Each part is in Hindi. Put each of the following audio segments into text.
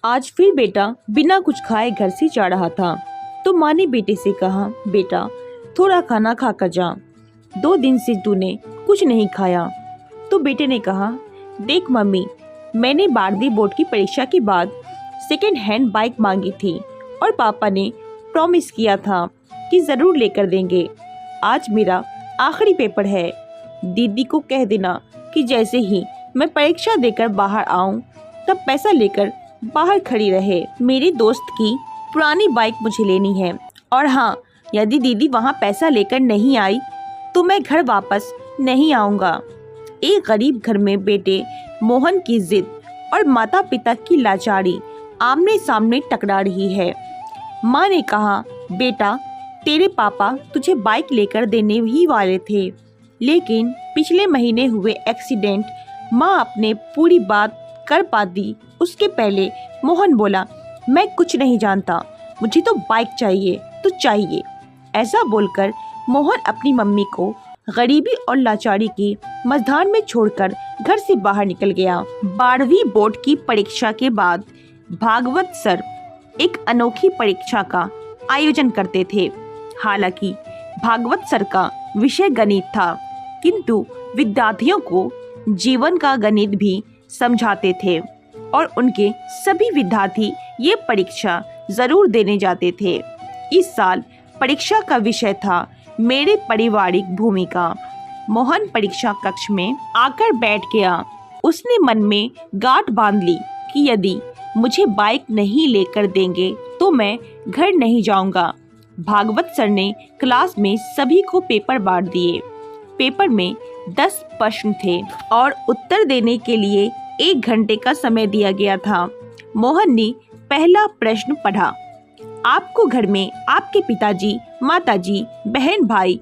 आज फिर बेटा बिना कुछ खाए घर से जा रहा था तो माँ ने बेटे से कहा, बेटा थोड़ा खाना खा कर जा, 2 दिन से तूने कुछ नहीं खाया। तो बेटे ने कहा, देख मम्मी, मैंने 12वीं बोर्ड की परीक्षा के बाद सेकेंड हैंड बाइक मांगी थी और पापा ने प्रॉमिस किया था कि ज़रूर लेकर देंगे। आज मेरा आखिरी पेपर है। दीदी को कह देना कि जैसे ही मैं परीक्षा देकर बाहर आऊं तब पैसा लेकर बाहर खड़ी रहे। मेरी दोस्त की पुरानी बाइक मुझे लेनी है और हाँ, यदि दीदी वहाँ पैसा लेकर नहीं आई तो मैं घर वापस नहीं आऊँगा। एक गरीब घर में बेटे मोहन की जिद और माता पिता की लाचारी आमने सामने टकरा रही है। माँ ने कहा, बेटा तेरे पापा तुझे बाइक लेकर देने ही वाले थे, लेकिन पिछले महीने हुए एक्सीडेंट माँ अपने पूरी बात कर पाती उसके पहले मोहन बोला, मैं कुछ नहीं जानता, मुझे तो बाइक चाहिए तो चाहिए। ऐसा बोलकर मोहन अपनी मम्मी को गरीबी और लाचारी की मझधार में छोड़कर घर से बाहर निकल गया। 12वीं बोर्ड की परीक्षा के बाद भागवत सर एक अनोखी परीक्षा का आयोजन करते थे। हालांकि भागवत सर का विषय गणित था, किंतु विद्यार्थियों को जीवन का गणित भी समझाते थे और उनके सभी विद्यार्थी ये परीक्षा जरूर देने जाते थे। इस साल परीक्षा का विषय था मेरे पारिवारिक भूमिका। मोहन परीक्षा कक्ष में आकर बैठ गया। उसने मन में गांठ बांध ली कि यदि मुझे बाइक नहीं लेकर देंगे तो मैं घर नहीं जाऊंगा। भागवत सर ने क्लास में सभी को पेपर बांट दिए। पेपर में 10 प्रश्न थे और उत्तर देने के लिए 1 घंटे का समय दिया गया था। मोहन ने पहला प्रश्न पढ़ा, आपको घर में आपके पिताजी, माताजी, बहन, भाई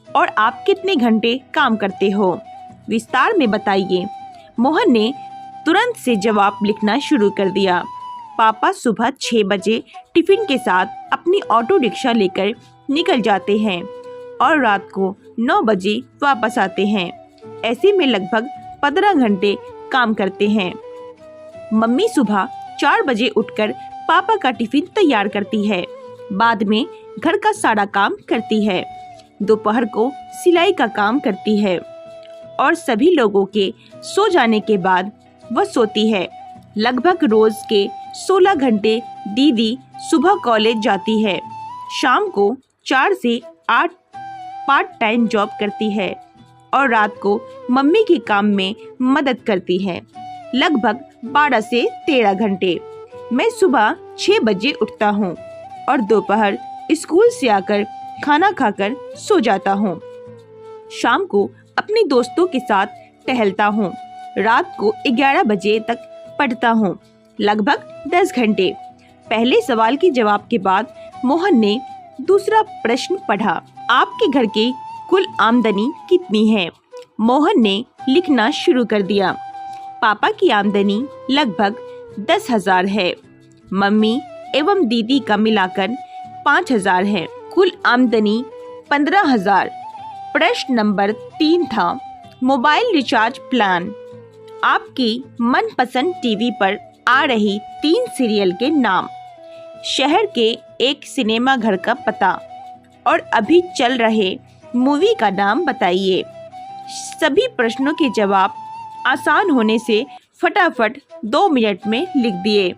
और आप कितने घंटे काम करते हो? विस्तार में बताइए। मोहन ने तुरंत से जवाब लिखना शुरू कर दिया। पापा सुबह 6 बजे टिफिन के साथ अपनी ऑटो रिक्शा लेकर निकल जाते हैं और रात को 9 बजे वापस आते हैं। ऐसे में लगभग 15 घंटे काम करते हैं। मम्मी सुबह 4 बजे उठकर पापा का टिफिन तैयार करती है। बाद में घर का सारा काम करती है। दोपहर को सिलाई का काम करती है और सभी लोगों के सो जाने के बाद वह सोती है। लगभग रोज के 16 घंटे दीदी सुबह कॉलेज जाती है। शाम को 4 से 8 पार्ट टाइम जॉब करती है और रात को मम्मी के काम में मदद करती है। लगभग 12 से 13 घंटे। मैं सुबह 6 बजे उठता हूँ और दोपहर स्कूल से आकर खाना खाकर सो जाता हूँ। शाम को अपने दोस्तों के साथ टहलता हूँ। रात को 11 बजे तक पढ़ता हूँ, लगभग 10 घंटे। पहले सवाल के जवाब के बाद मोहन ने दूसरा प्रश्न पढ़ा, आपके घर की कुल आमदनी कितनी है? मोहन ने लिखना शुरू कर दिया। पापा की आमदनी लगभग 10,000 है। मम्मी एवं दीदी का मिलाकर 5,000 है। कुल आमदनी 15,000। प्रश्न नंबर 3 था, मोबाइल रिचार्ज प्लान। आपकी मनपसंद टीवी पर आ रही 3 सीरियल के नाम, शहर के एक सिनेमा घर का पता और अभी चल रहे मूवी का नाम बताइए। सभी प्रश्नों के जवाब आसान होने से फटाफट 2 मिनट में लिख दिए।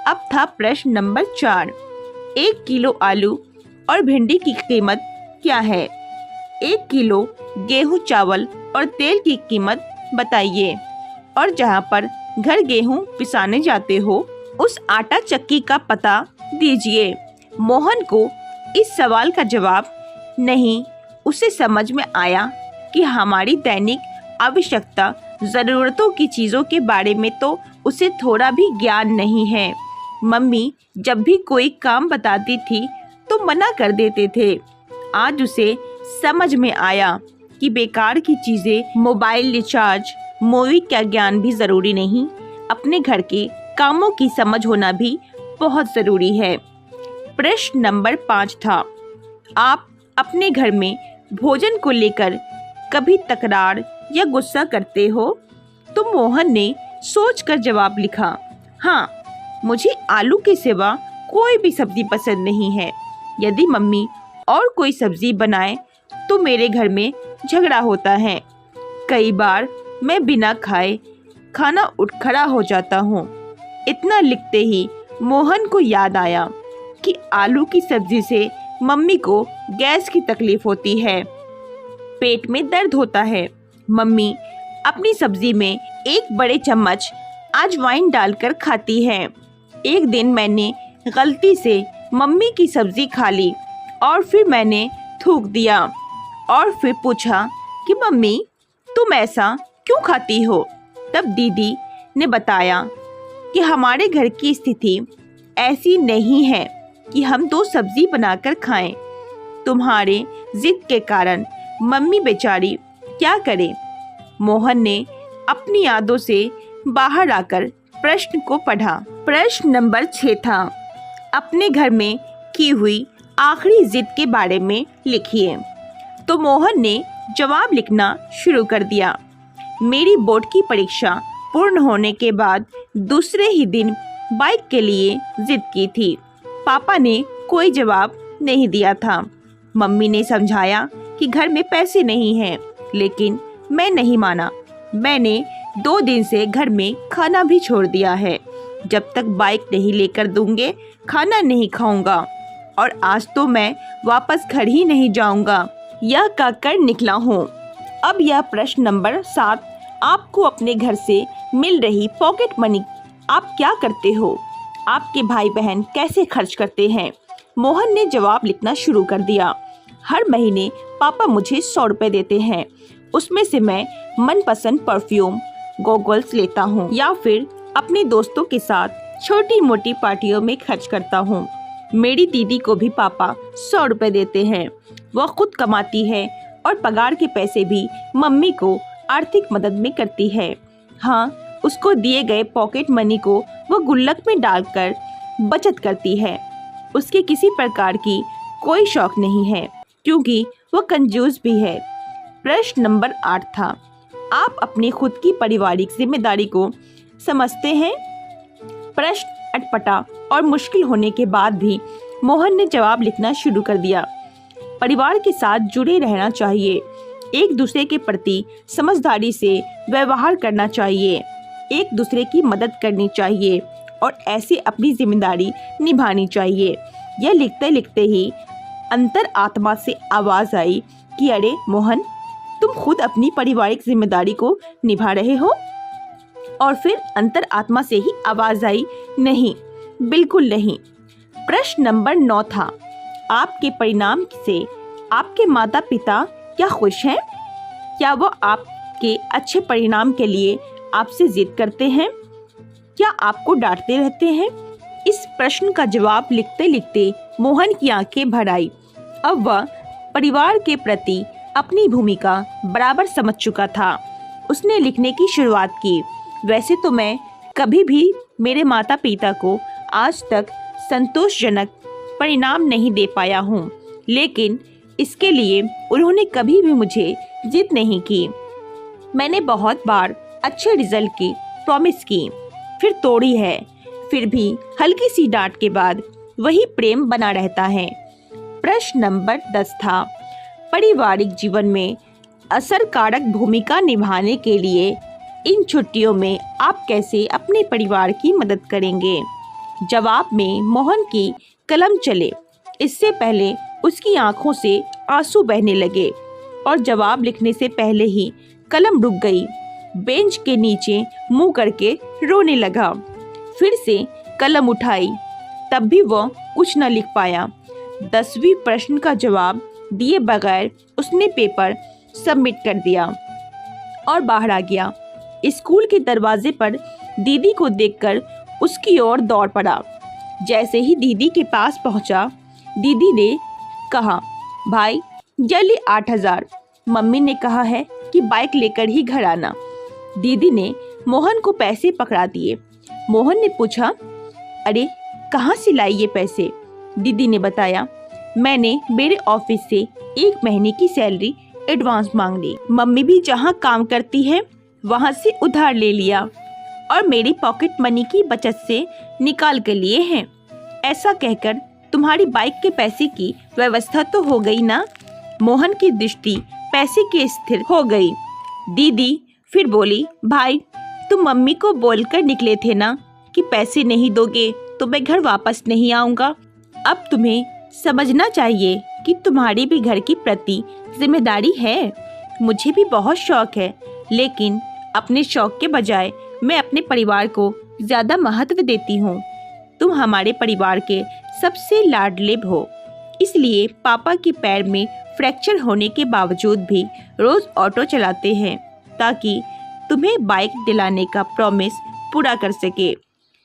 अब था प्रश्न नंबर 4, 1 किलो आलू और भिंडी की कीमत क्या है? 1 किलो गेहूं, चावल और तेल की कीमत बताइए और जहां पर घर गेहूं पिसाने जाते हो उस आटा चक्की का पता दीजिए। मोहन को इस सवाल का जवाब नहीं, उसे समझ में आया कि हमारी दैनिक आवश्यकता ज़रूरतों की चीज़ों के बारे में तो उसे थोड़ा भी ज्ञान नहीं है। मम्मी जब भी कोई काम बताती थी तो मना कर देते थे। आज उसे समझ में आया कि बेकार की चीज़ें, मोबाइल रिचार्ज, मूवी का ज्ञान भी ज़रूरी नहीं, अपने घर के कामों की समझ होना भी बहुत ज़रूरी है। प्रश्न नंबर 5 था, आप अपने घर में भोजन को लेकर कभी तकरार या गुस्सा करते हो? तो मोहन ने सोचकर जवाब लिखा, हाँ, मुझे आलू के सिवा कोई भी सब्जी पसंद नहीं है। यदि मम्मी और कोई सब्जी बनाए तो मेरे घर में झगड़ा होता है। कई बार मैं बिना खाए खाना उठ खड़ा हो जाता हूँ। इतना लिखते ही मोहन को याद आया कि आलू की सब्जी से मम्मी को गैस की तकलीफ होती है, पेट में दर्द होता है। मम्मी अपनी सब्जी में एक बड़े चम्मच अजवाइन डालकर खाती है। एक दिन मैंने गलती से मम्मी की सब्जी खा ली और फिर मैंने थूक दिया और फिर पूछा कि मम्मी तुम ऐसा क्यों खाती हो? तब दीदी ने बताया कि हमारे घर की स्थिति ऐसी नहीं है कि हम दो सब्जी बनाकर खाएं। तुम्हारे जिद के कारण मम्मी बेचारी क्या करे। मोहन ने अपनी यादों से बाहर आकर प्रश्न को पढ़ा। प्रश्न नंबर 6 था, अपने घर में की हुई आखिरी जिद के बारे में लिखिए। तो मोहन ने जवाब लिखना शुरू कर दिया। मेरी बोर्ड की परीक्षा पूर्ण होने के बाद दूसरे ही दिन बाइक के लिए जिद की थी। पापा ने कोई जवाब नहीं दिया था। मम्मी ने समझाया कि घर में पैसे नहीं हैं, लेकिन मैं नहीं माना। मैंने 2 दिन से घर में खाना भी छोड़ दिया है। जब तक बाइक नहीं लेकर दूंगे खाना नहीं खाऊंगा और आज तो मैं वापस घर ही नहीं जाऊंगा, यह कहकर निकला हूँ। अब यह प्रश्न नंबर 7, आपको अपने घर से मिल रही पॉकेट मनी आप क्या करते हो? आपके भाई बहन कैसे खर्च करते हैं? मोहन ने जवाब लिखना शुरू कर दिया। हर महीने पापा मुझे 100 रुपए देते हैं। उसमें से मैं मनपसंद परफ्यूम, गॉगल्स लेता हूँ या फिर अपने दोस्तों के साथ छोटी मोटी पार्टियों में खर्च करता हूँ। मेरी दीदी को भी पापा 100 रुपए देते हैं। वह खुद कमाती है और पगार के पैसे भी मम्मी को आर्थिक मदद में करती है। हाँ, उसको दिए गए पॉकेट मनी को वह गुल्लक में डालकर बचत करती है। उसके किसी प्रकार की कोई शौक नहीं है क्योंकि वह कंजूस भी है। प्रश्न नंबर 8 था, आप अपनी खुद की पारिवारिक जिम्मेदारी को समझते हैं? प्रश्न अटपटा और मुश्किल होने के बाद भी मोहन ने जवाब लिखना शुरू कर दिया। परिवार के साथ जुड़े रहना चाहिए, एक दूसरे के प्रति समझदारी से व्यवहार करना चाहिए, एक दूसरे की मदद करनी चाहिए और ऐसे अपनी जिम्मेदारी निभानी चाहिए। यह लिखते लिखते ही अंतर आत्मा से आवाज आई कि अरे मोहन, तुम खुद अपनी पारिवारिक जिम्मेदारी को निभा रहे हो? और फिर अंतर आत्मा से ही आवाज आई, नहीं, बिल्कुल नहीं। प्रश्न नंबर 9 था, आपके परिणाम से आपके माता पिता क्या खुश हैं? क्या वो आपके अच्छे परिणाम के लिए आपसे जिद करते हैं? क्या आपको डांटते रहते हैं? इस प्रश्न का जवाब लिखते लिखते मोहन की आंखें भर आई। अब वह परिवार के प्रति अपनी भूमिका बराबर समझ चुका था। उसने लिखने की शुरुआत की। वैसे तो मैं कभी भी मेरे माता पिता को आज तक संतोषजनक परिणाम नहीं दे पाया हूँ, लेकिन इसके लिए उन्होंने कभी भी मुझे जिद नहीं की। मैंने बहुत बार अच्छे रिजल्ट की प्रॉमिस की, फिर तोड़ी है। फिर भी हल्की सी डांट के बाद वही प्रेम बना रहता है। प्रश्न नंबर 10 था, पारिवारिक जीवन में असरकारक भूमिका निभाने के लिए इन छुट्टियों में आप कैसे अपने परिवार की मदद करेंगे? जवाब में मोहन की कलम चले। इससे पहले उसकी आंखों से आंसू बहने लगे और जवाब लिखने से पहले ही कलम रुक गई। बेंच के नीचे मुंह करके रोने लगा। फिर से कलम उठाई, तब भी वह कुछ न लिख पाया। 10वीं प्रश्न का जवाब दिए बगैर उसने पेपर सबमिट कर दिया और बाहर आ गया। स्कूल के दरवाजे पर दीदी को देखकर उसकी ओर दौड़ पड़ा। जैसे ही दीदी के पास पहुंचा, दीदी ने कहा, भाई जल्दी 8000, मम्मी ने कहा है कि बाइक लेकर ही घर आना। दीदी ने मोहन को पैसे पकड़ा दिए। मोहन ने पूछा, अरे कहाँ से लाई ये पैसे? दीदी ने बताया, मैंने मेरे ऑफिस से 1 महीने की सैलरी एडवांस मांग ली। मम्मी भी जहाँ काम करती है वहाँ से उधार ले लिया। और मेरी पॉकेट मनी की बचत से निकाल के लिए हैं। ऐसा कहकर तुम्हारी बाइक के पैसे की व्यवस्था तो हो गई ना। मोहन की दृष्टि पैसे की स्थिर हो गई। दीदी फिर बोली, भाई तुम मम्मी को बोलकर निकले थे ना कि पैसे नहीं दोगे तो मैं घर वापस नहीं आऊँगा। अब तुम्हें समझना चाहिए कि तुम्हारी भी घर की प्रति जिम्मेदारी है। मुझे भी बहुत शौक है, लेकिन अपने शौक के बजाय मैं अपने परिवार को ज़्यादा महत्व देती हूँ। तुम हमारे परिवार के सबसे लाडले हो, इसलिए पापा के पैर में फ्रैक्चर होने के बावजूद भी रोज़ ऑटो चलाते हैं ताकि तुम्हें बाइक दिलाने का प्रॉमिस पूरा कर सके।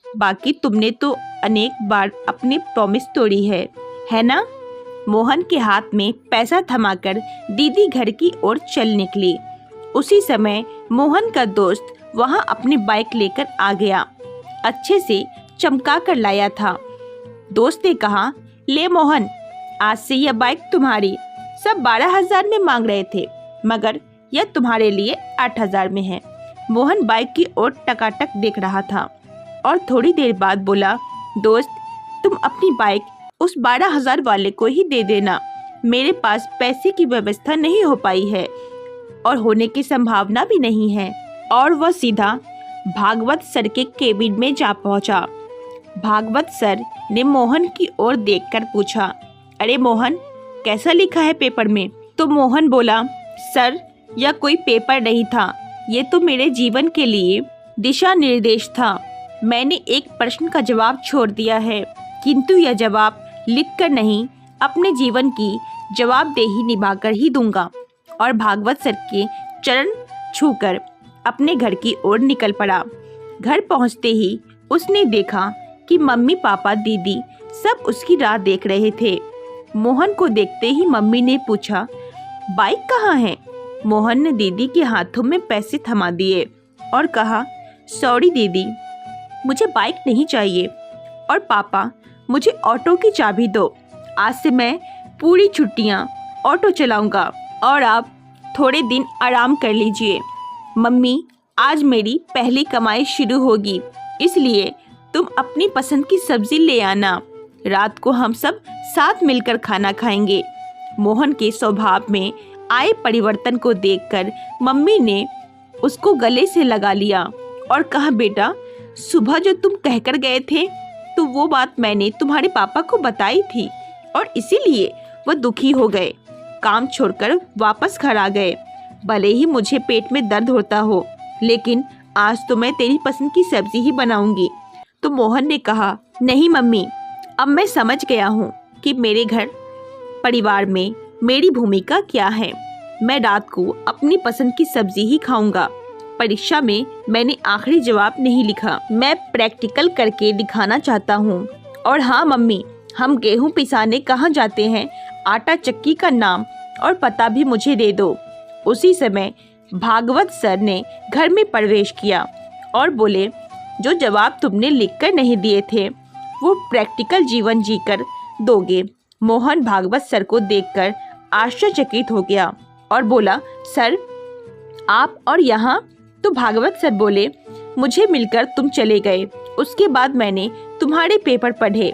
बाकी तुमने तो अनेक बार अपनी प्रॉमिस तोड़ी है ना। मोहन के हाथ में पैसा थमाकर दीदी घर की ओर चल निकली। उसी समय मोहन का दोस्त वहां अपनी बाइक लेकर आ गया। अच्छे से चमका कर लाया था। दोस्त ने कहा, ले मोहन, आज से यह बाइक तुम्हारी। सब 12,000 में मांग रहे थे, मगर यह तुम्हारे लिए 8,000 में है। मोहन बाइक की ओर टकाटक देख रहा था और थोड़ी देर बाद बोला, दोस्त तुम अपनी बाइक उस 12,000 वाले को ही दे देना। मेरे पास पैसे की व्यवस्था नहीं हो पाई है और होने की संभावना भी नहीं है। और वह सीधा भागवत सर के केबिन में जा पहुंचा। भागवत सर ने मोहन की ओर देखकर पूछा, अरे मोहन, कैसा लिखा है पेपर में? तो मोहन बोला, सर यह कोई पेपर नहीं था, ये तो मेरे जीवन के लिए दिशा निर्देश था। मैंने एक प्रश्न का जवाब छोड़ दिया है, किंतु यह जवाब लिखकर नहीं, अपने जीवन की जवाबदेही निभाकर ही दूंगा। और भागवत सर के चरण छूकर अपने घर की ओर निकल पड़ा। घर पहुंचते ही उसने देखा कि मम्मी पापा दीदी सब उसकी राह देख रहे थे। मोहन को देखते ही मम्मी ने पूछा, बाइक कहाँ है? मोहन ने दीदी के हाथों में पैसे थमा दिए और कहा, सॉरी दीदी, मुझे बाइक नहीं चाहिए। और पापा, मुझे ऑटो की चाबी दो। आज से मैं पूरी छुट्टियां ऑटो चलाऊंगा और आप थोड़े दिन आराम कर लीजिए। मम्मी, आज मेरी पहली कमाई शुरू होगी, इसलिए तुम अपनी पसंद की सब्जी ले आना। रात को हम सब साथ मिलकर खाना खाएंगे। मोहन के स्वभाव में आए परिवर्तन को देखकर मम्मी ने उसको गले से लगा लिया और कहा, बेटा, सुबह जो तुम कहकर गए थे तो वो बात मैंने तुम्हारे पापा को बताई थी और इसीलिए वह दुखी हो गए, काम छोड़कर वापस घर आ गए। भले ही मुझे पेट में दर्द होता हो, लेकिन आज तो मैं तेरी पसंद की सब्जी ही बनाऊंगी। तो मोहन ने कहा, नहीं मम्मी, अब मैं समझ गया हूँ कि मेरे घर परिवार में मेरी भूमिका क्या है। मैं रात को अपनी पसंद की सब्जी ही खाऊंगा। परीक्षा में मैंने आखिरी जवाब नहीं लिखा, मैं प्रैक्टिकल करके दिखाना चाहता हूँ। और हाँ मम्मी, हम गेहूँ पिसाने कहाँ जाते हैं, आटा चक्की का नाम और पता भी मुझे दे दो। उसी समय भागवत सर ने घर में प्रवेश किया और बोले, जो जवाब तुमने लिखकर नहीं दिए थे वो प्रैक्टिकल जीवन जीकर दोगे। मोहन भागवत सर को देखकर आश्चर्यचकित हो गया और बोला, सर आप और यहाँ? तो भागवत सर बोले, मुझे मिलकर तुम चले गए। उसके बाद मैंने तुम्हारे पेपर पढ़े,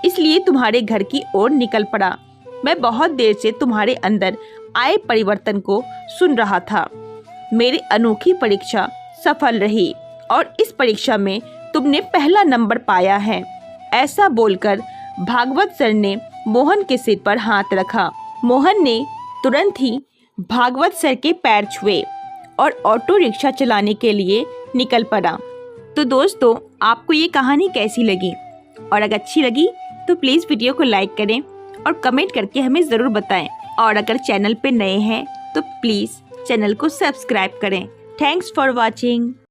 इसलिए तुम्हारे घर की ओर निकल पड़ा। मैं बहुत देर से तुम्हारे अंदर आए परिवर्तन को सुन रहा था। मेरी अनोखी परीक्षा सफल रही और इस परीक्षा में तुमने पहला नंबर पाया है। ऐसा बोलकर भागवत सर ने मोहन के सिर पर हाथ रखा। मोहन ने तुरंत ही भागवत सर के पैर छुए और ऑटो रिक्शा चलाने के लिए निकल पड़ा। तो दोस्तों, आपको ये कहानी कैसी लगी? और अगर अच्छी लगी तो प्लीज़ वीडियो को लाइक करें और कमेंट करके हमें ज़रूर बताएं। और अगर चैनल पे नए हैं तो प्लीज़ चैनल को सब्सक्राइब करें। Thanks for watching.